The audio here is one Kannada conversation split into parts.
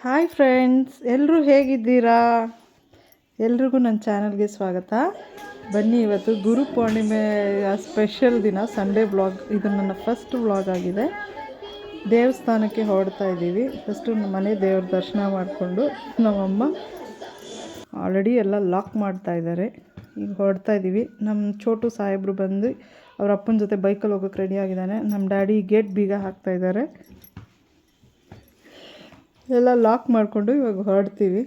ಹಾಯ್ ಫ್ರೆಂಡ್ಸ್, ಎಲ್ಲರೂ ಹೇಗಿದ್ದೀರಾ? ಎಲ್ರಿಗೂ ನನ್ನ ಚಾನಲ್ಗೆ ಸ್ವಾಗತ. ಬನ್ನಿ, ಇವತ್ತು ಗುರು ಪೂರ್ಣಿಮೆ ಸ್ಪೆಷಲ್ ದಿನ, ಸಂಡೇ ವ್ಲಾಗ್. ಇದು ನನ್ನ ಫಸ್ಟ್ ವ್ಲಾಗ್ ಆಗಿದೆ. ದೇವಸ್ಥಾನಕ್ಕೆ ಹೊರಡ್ತಾ ಇದ್ದೀವಿ. ಫಸ್ಟು ಮನೆ ದೇವ್ರ ದರ್ಶನ ಮಾಡಿಕೊಂಡು ನಮ್ಮಮ್ಮ ಆಲ್ರೆಡಿ ಎಲ್ಲ ಲಾಕ್ ಮಾಡ್ತಾ ಇದ್ದಾರೆ. ಈಗ ಹೊರಡ್ತಾ ಇದ್ದೀವಿ. ನಮ್ಮ ಚೋಟು ಸಾಹೇಬರು ಬಂದು ಅವ್ರ ಅಪ್ಪನ ಜೊತೆ ಬೈಕಲ್ಲಿ ಹೋಗೋಕ್ಕೆ ರೆಡಿ ಆಗಿದ್ದಾನೆ. ನಮ್ಮ ಡ್ಯಾಡಿ ಗೇಟ್ ಬೀಗ ಹಾಕ್ತಾ ಇದ್ದಾರೆ. ಎಲ್ಲ ಲಾಕ್ ಮಾಡಿಕೊಂಡು ಇವಾಗ ಹೊರಡ್ತೀವಿ.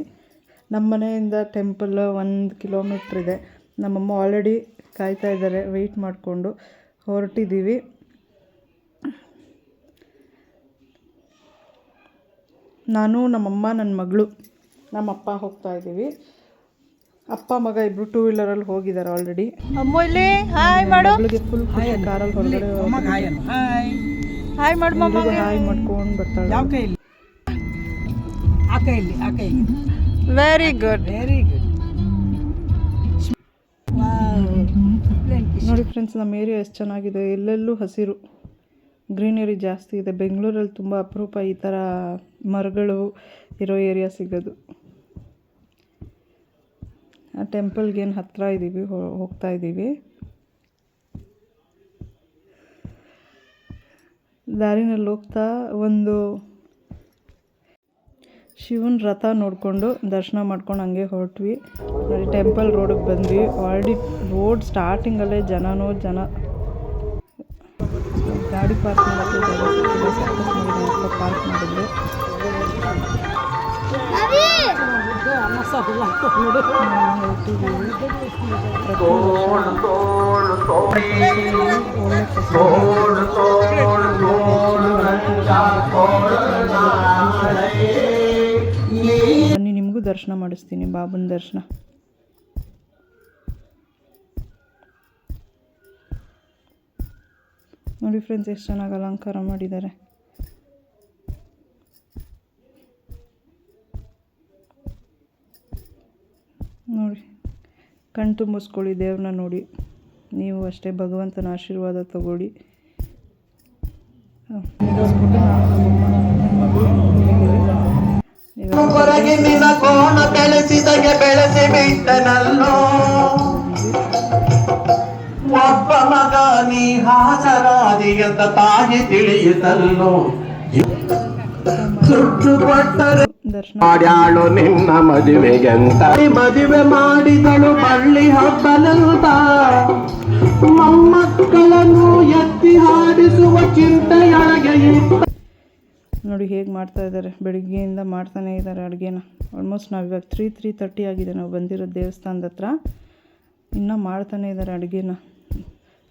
ನಮ್ಮ ಮನೆಯಿಂದ ಟೆಂಪಲ್ 1 ಕಿಲೋಮೀಟ್ರ್ ಇದೆ. ನಮ್ಮಮ್ಮ ಆಲ್ರೆಡಿ ಕಾಯ್ತಾ ಇದ್ದಾರೆ. ವೆಯ್ಟ್ ಮಾಡಿಕೊಂಡು ಹೊರಟಿದ್ದೀವಿ. ನಾನು, ನಮ್ಮಮ್ಮ, ನನ್ನ ಮಗಳು, ನಮ್ಮಪ್ಪ ಹೋಗ್ತಾ ಇದ್ದೀವಿ. ಅಪ್ಪ ಮಗ ಇಬ್ಬರು 2 ವೀಲರಲ್ಲಿ ಹೋಗಿದ್ದಾರೆ ಆಲ್ರೆಡಿ. ಅಮ್ಮ ಇಲ್ಲಿ ಹಾಯ್ ಮಾಡು. ಮಗಳಿಗೆ ಫುಲ್ ಕಾರಲ್ಲಿ ಹೊರಗಡೆ ಹಾಯ್ ಮಾಡು. ಮಮ್ಮಗೆ ಹಾಯ್ ಮಾಡ್ಕೊಂಡು ಬರ್ತಾಳೆ. Very good, very good. ನೋಡಿ ಫ್ರೆಂಡ್ಸ್, ನಮ್ಮ ಏರಿಯಾ ಎಷ್ಟು ಚೆನ್ನಾಗಿದೆ. ಎಲ್ಲೆಲ್ಲೂ ಹಸಿರು, ಗ್ರೀನರಿ ಜಾಸ್ತಿ ಇದೆ. ಬೆಂಗಳೂರಲ್ಲಿ ತುಂಬ ಅಪರೂಪ ಈ ಥರ ಮರಗಳು ಇರೋ ಏರಿಯಾ ಸಿಗೋದು. ಆ ಟೆಂಪಲ್ಗೇನು ಹತ್ತಿರ ಇದ್ದೀವಿ, ಹೋಗ್ತಾ ಇದ್ದೀವಿ. ದಾರಿನಲ್ಲಿ ಹೋಗ್ತಾ ಒಂದು ಶಿವನ ರಥ ನೋಡಿಕೊಂಡು ದರ್ಶನ ಮಾಡ್ಕೊಂಡು ಹಂಗೆ ಹೊರಟ್ವಿ. ನೋಡಿ, ಟೆಂಪಲ್ ರೋಡಿಗೆ ಬಂದ್ವಿ. ಆಲ್ರೆಡಿ ರೋಡ್ ಸ್ಟಾರ್ಟಿಂಗಲ್ಲೇ ಜನ ಗಾಡಿ ಪಾರ್ಕ್ ಮಾಡೋಕ್ಕೆ ಜಾಗ ಸಿಕ್ಕಿದೆ. ಸಕ್ಕತ್ ಪಾರ್ಕ್ ಮಾಡಿದ್ರು. ಬನ್ನಿ, ನಿಮಗೂ ದರ್ಶನ ಮಾಡಿಸ್ತೀನಿ, ಬಾಬನ ದರ್ಶನ. ನೋಡಿ ಫ್ರೆಂಡ್ಸ್, ಎಷ್ಟು ಚೆನ್ನಾಗಿ ಅಲಂಕಾರ ಮಾಡಿದ್ದಾರೆ. ನೋಡಿ, ಕಣ್ ತುಂಬಿಸ್ಕೊಳ್ಳಿ ದೇವ್ರನ್ನ ನೋಡಿ. ನೀವು ಅಷ್ಟೇ, ಭಗವಂತನ ಆಶೀರ್ವಾದ ತಗೊಳ್ಳಿ. ಹೊರಗಿನ ಕೋಣ ಬೆಳೆಸಿದಗೆ ಬೆಳೆಸಿ ಬಿಟ್ಟನಲ್ಲೋ ಒಬ್ಬ ಮಗ ನೀ ಹಾಸರಾದಿ ಅಂತ ತಾಯಿ ತಿಳಿಯುತ್ತಲ್ಲೋ. ದುಡ್ಡು ಕೊಟ್ಟರೆ ಮಾಡ್ಯಾಳು ನಿನ್ನ ಮದುವೆಗೆಂತ ಮದುವೆ ಮಾಡಿದಳು ಬಳ್ಳಿ ಹಬ್ಬಲಂತ. ಮೊಮ್ಮಕ್ಕಳನ್ನು ಎತ್ತಿ ಹಾಡಿಸುವ ಚಿಂತೆಯೊಳಗೆ ನೋಡಿ ಹೇಗೆ ಮಾಡ್ತಾ ಇದ್ದಾರೆ. ಬೆಳಿಗ್ಗೆಯಿಂದ ಮಾಡ್ತಾನೇ ಇದ್ದಾರೆ ಅಡುಗೆನ. ಆಲ್ಮೋಸ್ಟ್ ನಾವು ಇವಾಗ 3:30 ಆಗಿದೆ ನಾವು ಬಂದಿರೋ ದೇವಸ್ಥಾನದ ಹತ್ರ. ಇನ್ನೂ ಮಾಡ್ತಾನೇ ಇದ್ದಾರೆ ಅಡುಗೆನ.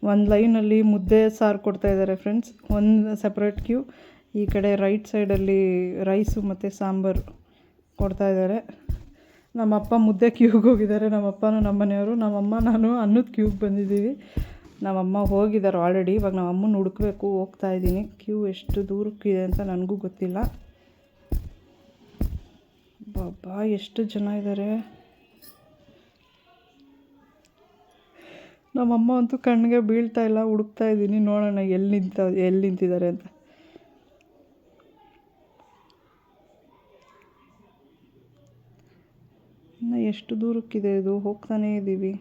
ಒಂದು ಲೈನಲ್ಲಿ ಮುದ್ದೆ ಸಾರು ಕೊಡ್ತಾ ಇದ್ದಾರೆ ಫ್ರೆಂಡ್ಸ್. ಒಂದು ಸಪ್ರೇಟ್ ಕ್ಯೂ. ಈ ಕಡೆ ರೈಟ್ ಸೈಡಲ್ಲಿ ರೈಸು ಮತ್ತು ಸಾಂಬಾರು ಕೊಡ್ತಾ ಇದ್ದಾರೆ. ನಮ್ಮಪ್ಪ ಮುದ್ದೆ ಕ್ಯೂಗೆ ಹೋಗಿದ್ದಾರೆ. ನಮ್ಮಪ್ಪನೂ ನಮ್ಮ ಮನೆಯವರು, ನಮ್ಮಮ್ಮ ನಾನು ಅನ್ನದ ಕ್ಯೂಗೆ ಬಂದಿದ್ದೀವಿ. ನಮ್ಮಮ್ಮ ಹೋಗಿದ್ದಾರೆ ಆಲ್ರೆಡಿ. ಇವಾಗ ನಮ್ಮ ಅಮ್ಮನ ಹುಡುಕಬೇಕು, ಹೋಗ್ತಾ ಇದ್ದೀನಿ. ಕ್ಯೂ ಎಷ್ಟು ದೂರಕ್ಕಿದೆ ಅಂತ ನನಗೂ ಗೊತ್ತಿಲ್ಲ. ಬಾಬಾ, ಎಷ್ಟು ಜನ ಇದ್ದಾರೆ. ನಮ್ಮಮ್ಮ ಅಂತೂ ಕಣ್ಣಿಗೆ ಬೀಳ್ತಾ ಇಲ್ಲ. ಹುಡುಕ್ತಾ ಇದ್ದೀನಿ, ನೋಡೋಣ ಎಲ್ಲಿ ನಿಂತಿದ್ದಾರೆ ಅಂತ. ಇನ್ನು ಎಷ್ಟು ದೂರಕ್ಕಿದೆ ಇದು, ಹೋಗ್ತಾನೇ ಇದ್ದೀವಿ.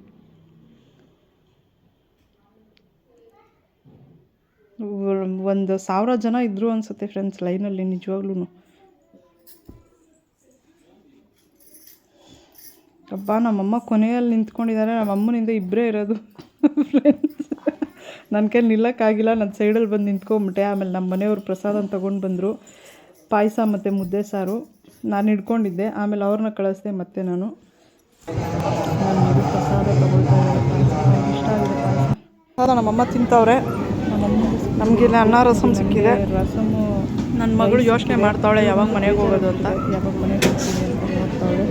ಒಂದು 1000 ಜನ ಇದ್ದರು ಅನಿಸುತ್ತೆ ಫ್ರೆಂಡ್ಸ್ ಲೈನಲ್ಲಿ, ನಿಜವಾಗ್ಲೂ. ಹಬ್ಬ, ನಮ್ಮಮ್ಮ ಕೊನೆಯಲ್ಲಿ ನಿಂತ್ಕೊಂಡಿದ್ದಾರೆ. ನಮ್ಮಮ್ಮನಿಂದ ಇಬ್ಬರೇ ಇರೋದು ಫ್ರೆಂಡ್ಸ್. ನನ್ನ ಕೈ ನಿಲ್ಲಕ್ಕಾಗಿಲ್ಲ. ನನ್ನ ಸೈಡಲ್ಲಿ ಬಂದು ನಿಂತ್ಕೊಂಡ್ಬಿಟ್ಟೆ. ಆಮೇಲೆ ನಮ್ಮ ಮನೆಯವರು ಪ್ರಸಾದನ ತೊಗೊಂಡು ಬಂದರು. ಪಾಯಸ ಮತ್ತು ಮುದ್ದೆ ಸಾರು ನಾನು ಹಿಡ್ಕೊಂಡಿದ್ದೆ. ಆಮೇಲೆ ಅವ್ರನ್ನ ಕಳಿಸ್ದೆ. ಮತ್ತೆ ನಾನು ಪ್ರಸಾದ ತೊಗೊಳ್ತಾ ಇದ್ದಾರೆ. ಇಷ್ಟ ಆಗಿದೆ ಪಾಯಸ. ನಮ್ಮಮ್ಮ ತಿಂತವ್ರೆ. ನಮಗಿಲ್ಲ ಅನ್ನ ರಸಮ್ ಸಿಕ್ಕಿದೆ. ರಸಮು ನನ್ನ ಮಗಳು ಯೋಚನೆ ಮಾಡ್ತಾವಳೆ ಯಾವಾಗ ಮನೆಗೆ ಹೋಗೋದು ಅಂತ. ಯಾವಾಗ ಮನೆಗೆ ಹೋಗ್ತೀನಿ ಅಂತ ನೋಡ್ತಾವಳೆ.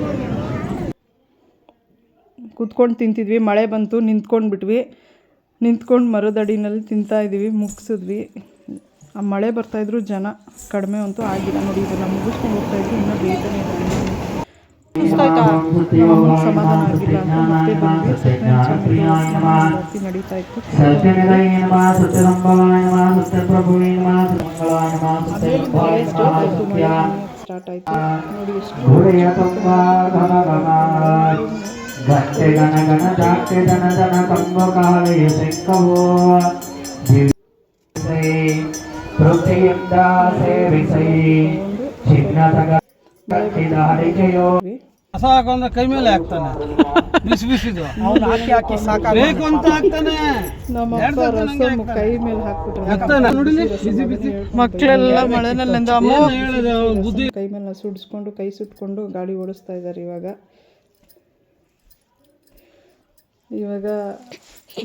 ಕೂತ್ಕೊಂಡು ತಿಂತಿದ್ವಿ. ಮಳೆ ಬಂತು, ನಿಂತ್ಕೊಂಡು ಮರದಡಿನಲ್ಲಿ ತಿಂತಾಯಿದ್ವಿ. ಮುಗಿಸಿದ್ವಿ. ಆ ಮಳೆ ಬರ್ತಾಯಿದ್ರು, ಜನ ಕಡಿಮೆ ಅಂತೂ ಆಗಿಲ್ಲ. ನೋಡಿ, ಇದನ್ನು ಮುಗಿಸ್ಕೊಂಡು ಹೋಗ್ತಾಯಿದ್ವಿ. ಇನ್ನೂ ಬೇಗನೆ ಇಷ್ಟ ಆಯ್ತಾ? ಸಮಾಧಾನ ಆಗಿಲ್ಲ ಅಂತ ಮತ್ತೆ ಬಂದ್ವಿ. ಸತ್ಯನಾರಾಯಣ ನಡೀತಾ ಇತ್ತು. ಸ್ಟಾರ್ಟ್ ಆಯಿತು. ನೋಡಿ ಎಷ್ಟು ಗುಡಿಯ ತುಂಬ ಘನ ಘನ ಗಂಟೆ ಗಣ ಗಣ ಜಾಕೆ ಜನ ಜನ ಕಂಬ ಕಾಲೆಯ ಸಿಕ್ಕವು ತೃಪ್ತಿಯಿಂದ ಸೇವಿಸೈ ಚಿನ್ನದ ಗಟ್ಟಿದ ಹರಿಕೆಯೋ ಹೊಸ ಹಾಕೊಂಡ್ರೆ ಕೈ ಮೇಲೆ ಹಾಕ್ತಾನೆ ಬಿಸಿ ಬಿಸಿದು ಅವ್ನು ಹಾಕಿ ಹಾಕಿ ಸಾಕಾಗಬೇಕು ಅಂತ ಹಾಕ್ತಾನೆ. ನಮ್ಮ ಅಪ್ಪ ರಸಮ್ ಕೈ ಮೇಲೆ ಹಾಕ್ಬಿಟ್ರೆ ಹಾಕ್ತಾನೆ ನೋಡಿಲಿ ಬಿಸಿ ಬಿಸಿ ಮಕ್ಕಳೆಲ್ಲ ಮಳೆನಲ್ಲಿಂದ ಅಮ್ಮ ಹೇಳಿದೆ ಅವ್ನು ಬುದ್ಧಿ ಕೈ ಮೇಲೆ ಸುಡಿಸ್ಕೊಂಡು ಕೈ ಸುಟ್ಕೊಂಡು ಗಾಡಿ ಓಡಿಸ್ತಾ ಇದ್ದಾರೆ. ಇವಾಗ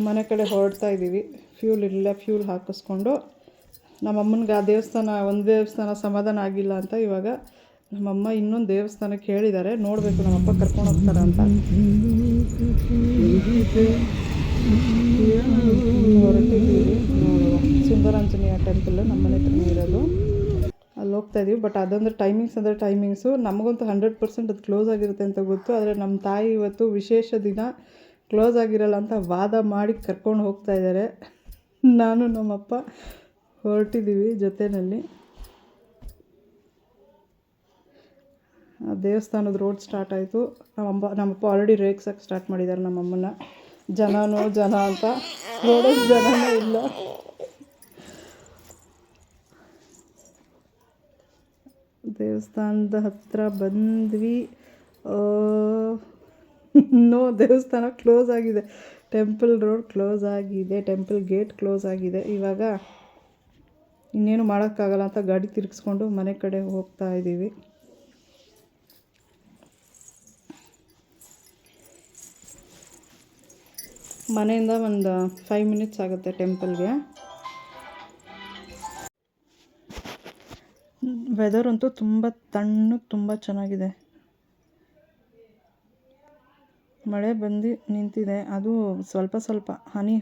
ಮನೆ ಕಡೆ ಹೊರಡ್ತಾ ಇದ್ದೀವಿ. ಫ್ಯೂಲ್ ಹಾಕಿಸ್ಕೊಂಡು ನಮ್ಮಮ್ಮನಿಗೆ ಆ ದೇವಸ್ಥಾನ ಒಂದು ದೇವಸ್ಥಾನ ಸಮಾಧಾನ ಆಗಿಲ್ಲ ಅಂತ ಇವಾಗ ನಮ್ಮಮ್ಮ ಇನ್ನೊಂದು ದೇವಸ್ಥಾನಕ್ಕೆ ಹೇಳಿದ್ದಾರೆ. ನೋಡಬೇಕು ನಮ್ಮಪ್ಪ ಕರ್ಕೊಂಡು ಹೋಗ್ತಾರ ಅಂತ. ಹೊರಟಿದ್ದೀವಿ. ಸುಂದರಾಂಜನೇಯ ಟೆಂಪಲ್ ನಮ್ಮನೆ ಹತ್ರನೇ ಇರೋದು, ಅಲ್ಲಿ ಹೋಗ್ತಾ ಇದ್ದೀವಿ. ಬಟ್ ಅದಂದ್ರೆ ಟೈಮಿಂಗ್ಸು ನಮಗಂತೂ 100% ಅದು ಕ್ಲೋಸ್ ಆಗಿರುತ್ತೆ ಅಂತ ಗೊತ್ತು. ಆದರೆ ನಮ್ಮ ತಾಯಿ ಇವತ್ತು ವಿಶೇಷ ದಿನ, ಕ್ಲೋಸ್ ಆಗಿರಲ್ಲ ಅಂತ ವಾದ ಮಾಡಿ ಕರ್ಕೊಂಡು ಹೋಗ್ತಾ ಇದ್ದಾರೆ. ನಾನು ನಮ್ಮಪ್ಪ ಹೊರಟಿದ್ದೀವಿ ಜೊತೆಯಲ್ಲಿ. ದೇವಸ್ಥಾನದ ರೋಡ್ ಸ್ಟಾರ್ಟ್ ಆಯಿತು. ನಮ್ಮಪ್ಪ ಆಲ್ರೆಡಿ ರೇಗ್ಸಕ್ಕೆ ಸ್ಟಾರ್ಟ್ ಮಾಡಿದ್ದಾರೆ ನಮ್ಮಮ್ಮನ. ಜನ ಅಂತ ರೋಡಲ್ಲಿ ಜನನೇ ಇಲ್ಲ. ದೇವಸ್ಥಾನದ ಹತ್ರ ಬಂದ್ವಿ. ದೇವಸ್ಥಾನ ಕ್ಲೋಸ್ ಆಗಿದೆ. ಟೆಂಪಲ್ ರೋಡ್ ಕ್ಲೋಸ್ ಆಗಿದೆ. ಟೆಂಪಲ್ ಗೇಟ್ ಕ್ಲೋಸ್ ಆಗಿದೆ. ಇವಾಗ ಇನ್ನೇನು ಮಾಡೋಕ್ಕಾಗಲ್ಲ ಅಂತ ಗಾಡಿ ತಿರುಗಿಸ್ಕೊಂಡು ಮನೆ ಕಡೆ ಹೋಗ್ತಾ ಇದ್ದೀವಿ. ಮನೆಯಿಂದ ಒಂದು 5 ಮಿನಿಟ್ಸ್ ಆಗುತ್ತೆ ಟೆಂಪಲ್ಗೆ. ವೆದರ್ ಅಂತೂ ತುಂಬ ತಣ್ಣಗೆ ತುಂಬ ಚೆನ್ನಾಗಿದೆ. ಮಳೆ ಬಂದು ನಿಂತಿದೆ. ಅದು ಸ್ವಲ್ಪ ಹನಿ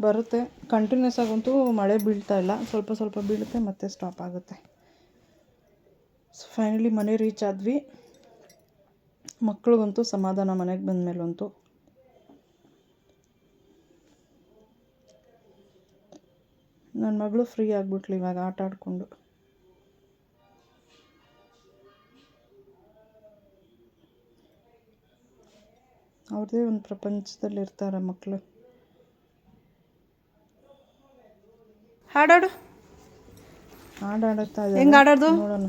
ಬರುತ್ತೆ. ಕಂಟಿನ್ಯೂಸ್ ಆಗಂತೂ ಮಳೆ ಬೀಳ್ತಾ ಇಲ್ಲ. ಸ್ವಲ್ಪ ಬೀಳುತ್ತೆ ಮತ್ತೆ ಸ್ಟಾಪ್ ಆಗುತ್ತೆ. ಫೈನಲಿ ಮನೆ ರೀಚ್ ಆದ್ವಿ. ಮಕ್ಳಿಗಂತೂ ಸಮಾಧಾನ ಮನೆಗೆ ಬಂದಮೇಲಂತೂ. ನನ್ನ ಮಗಳು ಫ್ರೀ ಆಗಿಬಿಟ್ಲು ಇವಾಗ ಆಟ ಆಡಿಕೊಂಡು. ಅವ್ರದ್ದೇ ಒಂದು ಪ್ರಪಂಚದಲ್ಲಿ ಇರ್ತಾರೆ ಮಕ್ಕಳು. ಹಾಡಾಡು ಆಡಾಡ್ತಾ ಇದ್ದಾರೆ. ಹೆಂಗೆ ಆಡೋದು ನೋಡೋಣ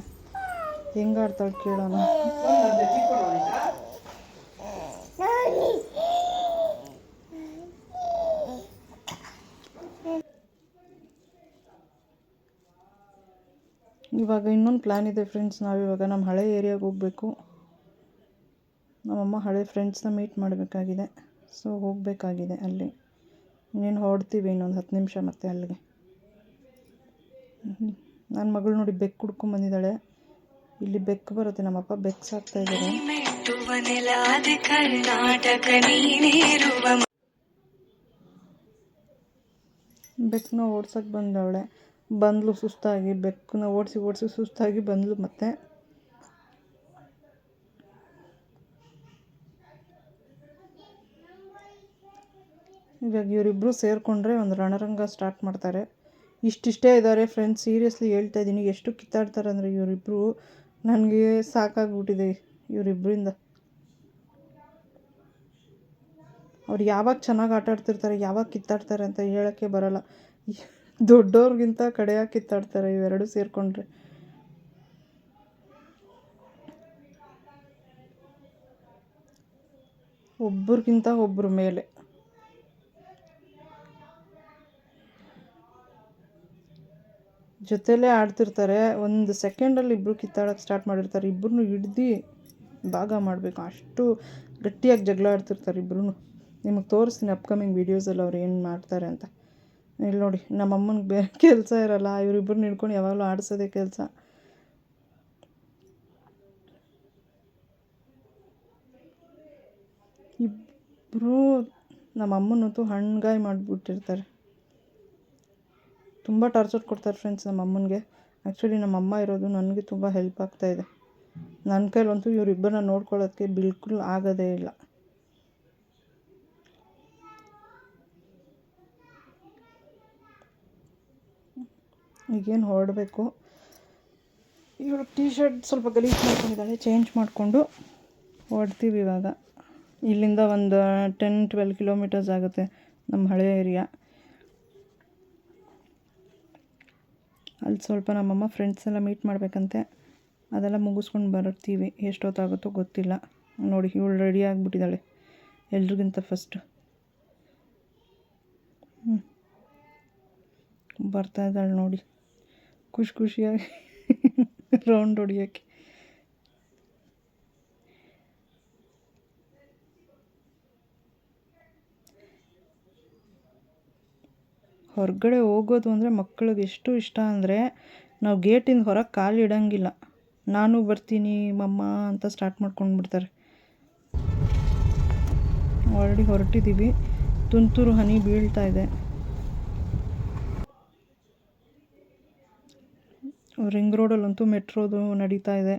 ಹೆಂಗೆ ಆಡ್ತಾಳೆ ಕೇಳೋಣ. ಇವಾಗ ಇನ್ನೊಂದು ಪ್ಲ್ಯಾನ್ ಇದೆ ಫ್ರೆಂಡ್ಸ್. ನಾವಿವಾಗ ನಮ್ಮ ಹಳೆ ಏರಿಯಾಗೆ ಹೋಗಬೇಕು. ನಮ್ಮಮ್ಮ ಹಳೆ ಫ್ರೆಂಡ್ಸ್ನ ಮೀಟ್ ಮಾಡಬೇಕಾಗಿದೆ. ಸೊ ಹೋಗಬೇಕಾಗಿದೆ ಅಲ್ಲಿ. ಇನ್ನೇನು ಹೊರಡ್ತೀವಿ ಇನ್ನೊಂದು 10 ನಿಮಿಷ ಮತ್ತೆ ಅಲ್ಲಿಗೆ. ನನ್ನ ಮಗಳು ನೋಡಿ ಬೆಕ್ಕು ಹುಡ್ಕೊಂಬಂದಿದ್ದಾಳೆ. ಇಲ್ಲಿ ಬೆಕ್ಕು ಬರುತ್ತೆ. ನಮ್ಮಪ್ಪ ಬೆಕ್ಕು ಸಾಕ್ತಾ ಇದ್ದಾರೆ. ಬೆಕ್ಕನ್ನ ಓಡ್ಸೋಕ್ಕೆ ಬಂದವಳೆ. ಬಂದ್ಲು ಸುಸ್ತಾಗಿ. ಬೆಕ್ಕನ್ನ ಓಡಿಸಿ ಸುಸ್ತಾಗಿ ಬಂದ್ಲು. ಮತ್ತೆ ಇವಾಗ ಇವರಿಬ್ಬರು ಸೇರಿಕೊಂಡ್ರೆ ಒಂದು ರಣರಂಗ ಸ್ಟಾರ್ಟ್ ಮಾಡ್ತಾರೆ. ಇಷ್ಟಿಷ್ಟೇ ಇದ್ದಾರೆ ಫ್ರೆಂಡ್ಸ್. ಸೀರಿಯಸ್ಲಿ ಹೇಳ್ತಾ ಇದ್ದೀನಿ. ಎಷ್ಟು ಕಿತ್ತಾಡ್ತಾರೆ ಅಂದರೆ ಇವರಿಬ್ಬರು. ನನಗೆ ಸಾಕಾಗ್ಬಿಟ್ಟಿದೆ ಇವರಿಬ್ಬರಿಂದ. ಅವ್ರು ಯಾವಾಗ ಚೆನ್ನಾಗಿ ಆಟ ಆಡ್ತಿರ್ತಾರೆ, ಯಾವಾಗ ಕಿತ್ತಾಡ್ತಾರೆ ಅಂತ ಹೇಳೋಕ್ಕೆ ಬರೋಲ್ಲ. ದೊಡ್ಡವ್ರಿಗಿಂತ ಕಡೆಯಾಗಿ ಕಿತ್ತಾಡ್ತಾರೆ ಇವೆರಡು ಸೇರಿಕೊಂಡ್ರೆ. ಒಬ್ರಿಗಿಂತ ಒಬ್ಬರು ಮೇಲೆ. ಜೊತೆಲೇ ಆಡ್ತಿರ್ತಾರೆ. ಒಂದು ಸೆಕೆಂಡಲ್ಲಿ ಇಬ್ಬರು ಕಿತ್ತಾಡೋಕ್ಕೆ ಸ್ಟಾರ್ಟ್ ಮಾಡಿರ್ತಾರೆ. ಇಬ್ಬರನ್ನೂ ಹಿಡ್ದು ಭಾಗ ಮಾಡಬೇಕು, ಅಷ್ಟು ಗಟ್ಟಿಯಾಗಿ ಜಗಳ ಆಡ್ತಿರ್ತಾರೆ ಇಬ್ಬರೂ. ನಿಮಗೆ ತೋರಿಸ್ತೀನಿ ಅಪ್ಕಮಿಂಗ್ ವೀಡಿಯೋಸಲ್ಲಿ ಅವ್ರು ಏನು ಮಾಡ್ತಾರೆ ಅಂತ. ಇಲ್ಲಿ ನೋಡಿ, ನಮ್ಮಮ್ಮನಿಗೆ ಬೇರೆ ಕೆಲಸ ಇರೋಲ್ಲ. ಇವರಿಬ್ಬರನ್ನ ಹಿಡ್ಕೊಂಡು ಯಾವಾಗಲೂ ಆಡಿಸೋದೇ ಕೆಲಸ. ಇಬ್ಬರು ನಮ್ಮಮ್ಮನಂತೂ ಹಣ್ಗಾಯಿ ಮಾಡಿಬಿಟ್ಟಿರ್ತಾರೆ. ತುಂಬ ಟಾರ್ಚರ್ ಕೊಡ್ತಾರೆ ಫ್ರೆಂಡ್ಸ್ ನಮ್ಮಮ್ಮನಿಗೆ. ಆ್ಯಕ್ಚುಲಿ ನಮ್ಮಮ್ಮ ಇರೋದು ನನಗೆ ತುಂಬ ಹೆಲ್ಪ್ ಆಗ್ತಾಯಿದೆ. ನನ್ನ ಕೈಲಂತೂ ಇವರಿಬ್ಬರನ್ನ ನೋಡ್ಕೊಳ್ಳೋಕ್ಕೆ ಬಿಲ್ಕುಲ್ ಆಗೋದೇ ಇಲ್ಲ. ಈಗೇನು ಹೊರಡಬೇಕು. ಇವಳು ಟೀ ಶರ್ಟ್ ಸ್ವಲ್ಪ ಗಲೀಜು ಮಾಡ್ಕೊಂಡಿದ್ದಾಳೆ, ಚೇಂಜ್ ಮಾಡಿಕೊಂಡು ಹೊಡ್ತೀವಿ ಇವಾಗ. ಇಲ್ಲಿಂದ ಒಂದು 10-12 ಕಿಲೋಮೀಟರ್ಸ್ ಆಗುತ್ತೆ ನಮ್ಮ ಹಳೆಯ ಏರಿಯಾ. ಅಲ್ಲಿ ಸ್ವಲ್ಪ ನಮ್ಮಮ್ಮ ಫ್ರೆಂಡ್ಸ್ ಎಲ್ಲ ಮೀಟ್ ಮಾಡಬೇಕಂತೆ, ಅದೆಲ್ಲ ಮುಗಿಸ್ಕೊಂಡು ಬರ್ತೀವಿ. ಎಷ್ಟೊತ್ತಾಗುತ್ತೋ ಗೊತ್ತಿಲ್ಲ. ನೋಡಿ ಇವಳು ರೆಡಿ ಆಗಿಬಿಟ್ಟಿದ್ದಾಳೆ ಎಲ್ರಿಗಿಂತ ಫಸ್ಟ್. ಬರ್ತಾ ಇದ್ದಾಳೆ ನೋಡಿ ಖುಷಿಯಾಗಿ ರೌಂಡ್ ಹೊಡಿಯೋಕ್ಕೆ. ಹೊರಗಡೆ ಹೋಗೋದು ಅಂದರೆ ಮಕ್ಕಳಿಗೆ ಎಷ್ಟು ಇಷ್ಟ ಅಂದರೆ, ನಾವು ಗೇಟಿಂದ ಹೊರಗೆ ಕಾಲು ಇಡೋಂಗಿಲ್ಲ. ನಾನು ಬರ್ತೀನಿ ಮಮ್ಮ ಅಂತ ಸ್ಟಾರ್ಟ್ ಮಾಡ್ಕೊಂಡು ಬಿಡ್ತಾರೆ. ಆಲ್ರೆಡಿ ಹೊರಟಿದ್ದೀವಿ. ತುಂತುರು ಹನಿ ಬೀಳ್ತಾ ಇದೆ. ರಿಂಗ್ ರೋಡಲ್ಲಂತೂ ಮೆಟ್ರೋದು ನಡೀತಾ ಇದೆ.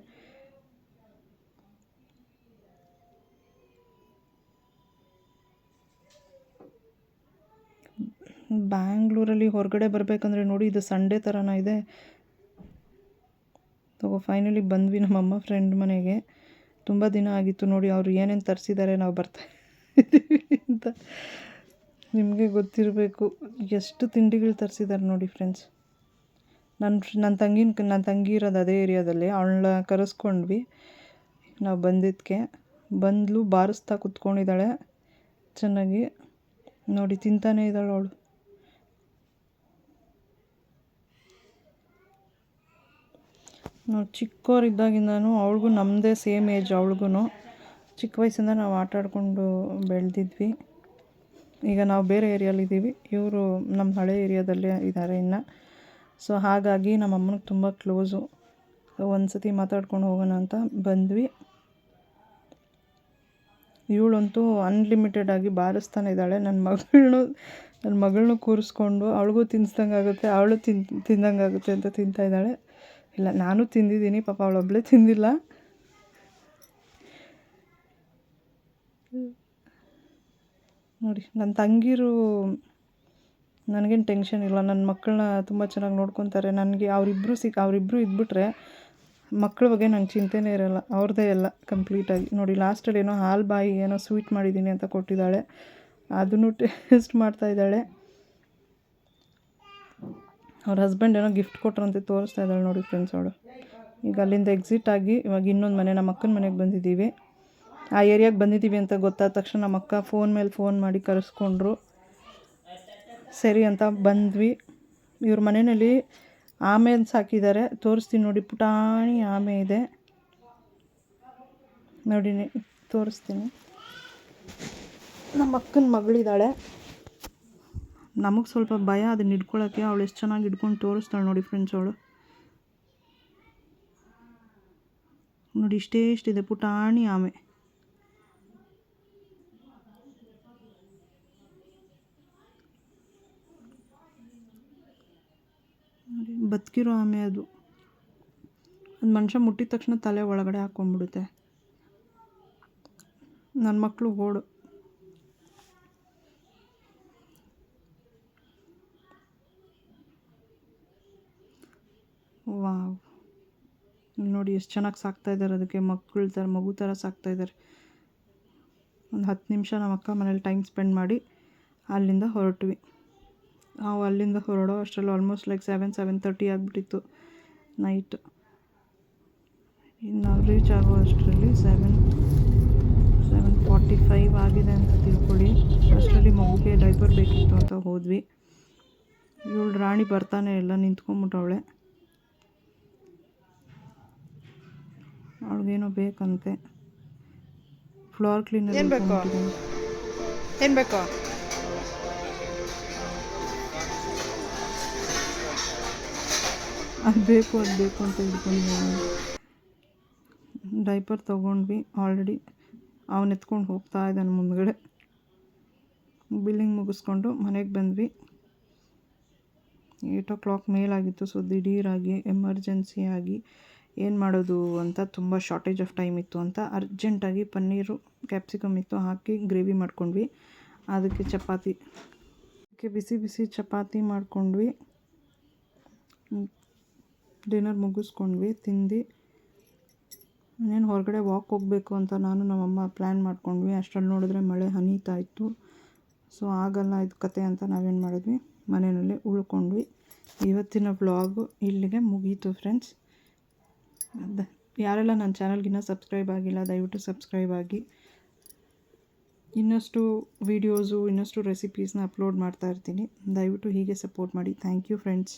ಬ್ಯಾಂಗ್ಳೂರಲ್ಲಿ ಹೊರಗಡೆ ಬರಬೇಕಂದ್ರೆ ನೋಡಿ, ಇದು ಸಂಡೇ ಥರನ ಇದೆ. ಫೈನಲಿ ಬಂದ್ವಿ ನಮ್ಮಮ್ಮ ಫ್ರೆಂಡ್ ಮನೆಗೆ. ತುಂಬ ದಿನ ಆಗಿತ್ತು ನೋಡಿ, ಅವರು ಏನೇನು ತರಿಸಿದ್ದಾರೆ ನಾವು ಬರ್ತಾ ಇದ್ದೀವಿ ಅಂತ. ನಿಮಗೆ ಗೊತ್ತಿರಬೇಕು ಎಷ್ಟು ತಿಂಡಿಗಳು ತರಿಸಿದ್ದಾರೆ ನೋಡಿ ಫ್ರೆಂಡ್ಸ್. ನನ್ನ ತಂಗಿ ಇರೋದು ಅದೇ ಏರಿಯಾದಲ್ಲಿ. ಅವಳನ್ನ ಕರೆಸ್ಕೊಂಡ್ವಿ ನಾವು ಬಂದಿದ್ದಕ್ಕೆ. ಬಂದಳು, ಬಾರಿಸ್ತಾ ಕುತ್ಕೊಂಡಿದ್ದಾಳೆ ಚೆನ್ನಾಗಿ. ನೋಡಿ ತಿಂತಾನೇ ಇದ್ದಾಳೆ ಅವಳು. ನಾವು ಚಿಕ್ಕವರಿದ್ದಾಗಿಂದನೂ ಅವಳಿಗೂ ನಮ್ಮದೇ ಸೇಮ್ ಏಜ್. ಅವಳಿಗೂ ಚಿಕ್ಕ ವಯಸ್ಸಿಂದ ನಾವು ಆಟ ಆಡಿಕೊಂಡು ಬೆಳೆದಿದ್ವಿ. ಈಗ ನಾವು ಬೇರೆ ಏರಿಯಾಲಿದ್ದೀವಿ, ಇವರು ನಮ್ಮ ಹಳೆ ಏರಿಯಾದಲ್ಲೇ ಇದ್ದಾರೆ ಇನ್ನು. ಸೊ ಹಾಗಾಗಿ ನಮ್ಮ ಅಮ್ಮನಿಗೆ ತುಂಬ ಕ್ಲೋಸು. ಒಂದು ಸತಿ ಮಾತಾಡ್ಕೊಂಡು ಹೋಗೋಣ ಅಂತ ಬಂದ್ವಿ. ಇವಳಂತೂ ಅನ್ಲಿಮಿಟೆಡ್ ಆಗಿ ಬಾರಿಸ್ತಾನೆ ಇದ್ದಾಳೆ. ನನ್ನ ಮಗಳನ್ನೂ ಕೂರಿಸ್ಕೊಂಡು ಅವಳಿಗೂ ತಿನ್ನಿಸ್ದಂಗೆ ಆಗುತ್ತೆ, ಅವಳು ತಿಂದಂಗೆ ಆಗುತ್ತೆ ಅಂತ ತಿಂತಾಯಿದ್ದಾಳೆ. ಇಲ್ಲ, ನಾನು ತಿಂದಿದ್ದೀನಿ, ಪಾಪ ಅವಳೊಬ್ಬಳೇ ತಿಂದಿಲ್ಲ. ನೋಡಿ ನನ್ನ ತಂಗಿರು ನನಗೇನು ಟೆನ್ಷನ್ ಇಲ್ಲ. ನನ್ನ ಮಕ್ಕಳನ್ನ ತುಂಬ ಚೆನ್ನಾಗಿ ನೋಡ್ಕೊತಾರೆ. ನನಗೆ ಅವರಿಬ್ಬರು ಇದ್ಬಿಟ್ರೆ ಮಕ್ಕಳ ಬಗ್ಗೆ ನಂಗೆ ಚಿಂತೆನೇ ಇರೋಲ್ಲ. ಅವ್ರದ್ದೇ ಎಲ್ಲ ಕಂಪ್ಲೀಟಾಗಿ. ನೋಡಿ ಲಾಸ್ಟಲ್ಲಿ ಏನೋ ಹಾಲು ಬಾಯಿ ಏನೋ ಸ್ವೀಟ್ ಮಾಡಿದ್ದೀನಿ ಅಂತ ಕೊಟ್ಟಿದ್ದಾಳೆ, ಅದನ್ನು ಟೇಸ್ಟ್ ಮಾಡ್ತಾಯಿದ್ದಾಳೆ. ಅವ್ರ ಹಸ್ಬೆಂಡ್ ಏನೋ ಗಿಫ್ಟ್ ಕೊಟ್ರಂತೆ ತೋರಿಸ್ತಾ ಇದ್ದಾಳೆ ನೋಡಿ ಫ್ರೆಂಡ್ಸ್ ಅವಳು. ಈಗ ಅಲ್ಲಿಂದ ಎಕ್ಸಿಟ್ ಆಗಿ ಇವಾಗ ಇನ್ನೊಂದು ಮನೆ, ನಮ್ಮ ಅಕ್ಕನ ಮನೆಗೆ ಬಂದಿದ್ದೀವಿ. ಆ ಏರಿಯಾಗೆ ಬಂದಿದ್ದೀವಿ ಅಂತ ಗೊತ್ತಾದ ತಕ್ಷಣ ನಮ್ಮ ಅಕ್ಕ ಫೋನ್ ಮಾಡಿ ಕರೆಸ್ಕೊಂಡ್ರು. ಸರಿ ಅಂತ ಬಂದ್ವಿ. ಇವ್ರ ಮನೆಯಲ್ಲಿ ಆಮೆ ಸಾಕಿದ್ದಾರೆ, ತೋರಿಸ್ತೀನಿ ನೋಡಿ. ಪುಟಾಣಿ ಆಮೆ ಇದೆ ನೋಡಿ, ತೋರಿಸ್ತೀನಿ. ನಮ್ಮ ಅಕ್ಕನ ಮಗಳಿದ್ದಾಳೆ. ನಮಗೆ ಸ್ವಲ್ಪ ಭಯ ಅದನ್ನ ಹಿಡ್ಕೊಳ್ಳೋಕ್ಕೆ. ಅವಳು ಎಷ್ಟು ಚೆನ್ನಾಗಿ ಹಿಡ್ಕೊಂಡು ತೋರಿಸ್ತಾಳೆ ನೋಡಿ ಫ್ರೆಂಡ್ಸ್ ಅವಳು. ನೋಡಿ ಇಷ್ಟೇ ಪುಟಾಣಿ ಆಮೆ. ನೋಡಿ ಬದುಕಿರೋ ಆಮೆ ಅದು. ಒಂದು ಮನುಷ್ಯ ಮುಟ್ಟಿದ ತಕ್ಷಣ ತಲೆ ಒಳಗಡೆ ಹಾಕ್ಕೊಂಡ್ಬಿಡುತ್ತೆ. ನನ್ನ ಮಕ್ಕಳು ಓಡು. ವಾವ್, ನೋಡಿ ಎಷ್ಟು ಚೆನ್ನಾಗಿ ಸಾಕ್ತಾಯಿದ್ದಾರೆ. ಅದಕ್ಕೆ ಮಗು ಥರ ಸಾಕ್ತಾಯಿದ್ದಾರೆ. ಒಂದು 10 ನಿಮಿಷ ನಮ್ಮ ಅಕ್ಕ ಮನೇಲಿ ಟೈಮ್ ಸ್ಪೆಂಡ್ ಮಾಡಿ ಅಲ್ಲಿಂದ ಹೊರಟ್ವಿ. ನಾವು ಅಲ್ಲಿಂದ ಹೊರಡೋ ಅಷ್ಟರಲ್ಲಿ ಆಲ್ಮೋಸ್ಟ್ ಲೈಕ್ 7-7:30 ಆಗಿಬಿಟ್ಟಿತ್ತು ನೈಟ್. ಇನ್ನು ನಾವು ರೀಚ್ ಆಗೋ ಅಷ್ಟರಲ್ಲಿ 7:45 ಆಗಿದೆ ಅಂತ ತಿಳ್ಕೊಳ್ಳಿ. ಅಷ್ಟರಲ್ಲಿ ಮಗುಗೆ ಡೈಪರ್ ಬೇಕಿತ್ತು ಅಂತ ಹೋದ್ವಿ. ಇವಳು ರಾಣಿ ಬರ್ತಾನೆ ಇಲ್ಲ, ನಿಂತ್ಕೊಂಡ್ಬಿಟ್ಟವಳೆ. ಅವಳಿಗೇನೋ ಬೇಕಂತೆ, ಫ್ಲೋರ್ ಕ್ಲೀನರ್. ಏನು ಬೇಕು ಅದು ಬೇಕು ಅಂತ ಹಿಡ್ಕೊಂಡು ಡೈಪರ್ ತೊಗೊಂಡ್ವಿ. ಆಲ್ರೆಡಿ ಅವನು ಎತ್ಕೊಂಡು ಹೋಗ್ತಾ ಇದ್ದಾನೆ ಮುಂದ್ಗಡೆ. ಬಿಲ್ಲಿಂಗ್ ಮುಗಿಸ್ಕೊಂಡು ಮನೆಗೆ ಬಂದ್ವಿ. 8 o'clock ಮೇಲಾಗಿತ್ತು. ಸೊ ದಿಢೀರಾಗಿ ಎಮರ್ಜೆನ್ಸಿಯಾಗಿ ಏನು ಮಾಡೋದು ಅಂತ, ತುಂಬ ಶಾರ್ಟೇಜ್ ಆಫ್ ಟೈಮ್ ಇತ್ತು ಅಂತ ಅರ್ಜೆಂಟಾಗಿ ಪನ್ನೀರು ಕ್ಯಾಪ್ಸಿಕಮ್ ಇತ್ತು, ಹಾಕಿ ಗ್ರೇವಿ ಮಾಡ್ಕೊಂಡ್ವಿ. ಅದಕ್ಕೆ ಬಿಸಿ ಚಪಾತಿ ಮಾಡ್ಕೊಂಡ್ವಿ. ಡಿನ್ನರ್ ಮುಗಿಸ್ಕೊಂಡ್ವಿ, ತಿಂದು ಇನ್ನೇನು ಹೊರಗಡೆ ವಾಕ್ ಹೋಗಬೇಕು ಅಂತ ನಾನು ನಮ್ಮಮ್ಮ ಪ್ಲ್ಯಾನ್ ಮಾಡ್ಕೊಂಡ್ವಿ. ಅಷ್ಟರಲ್ಲಿ ನೋಡಿದ್ರೆ ಮಳೆ ಹನೀತಾ ಇತ್ತು. ಸೊ ಆಗಲ್ಲ ಇದು ಕತೆ ಅಂತ ನಾವೇನು ಮಾಡಿದ್ವಿ, ಮನೆಯಲ್ಲೇ ಉಳ್ಕೊಂಡ್ವಿ. ಇವತ್ತಿನ ವ್ಲಾಗು ಇಲ್ಲಿಗೆ ಮುಗೀತು ಫ್ರೆಂಡ್ಸ್. ಯಾರೆಲ್ಲ ನನ್ನ ಚಾನಲ್ಗಿನ್ನ ಸಬ್ಸ್ಕ್ರೈಬ್ ಆಗಿಲ್ಲ ದಯವಿಟ್ಟು ಸಬ್ಸ್ಕ್ರೈಬ್ ಆಗಿ. ಇನ್ನಷ್ಟು ವೀಡಿಯೋಸು ಇನ್ನಷ್ಟು ರೆಸಿಪೀಸ್ನ ಅಪ್ಲೋಡ್ ಮಾಡ್ತಾ ಇರ್ತೀನಿ. ದಯವಿಟ್ಟು ಹೀಗೆ ಸಪೋರ್ಟ್ ಮಾಡಿ. Thank you friends.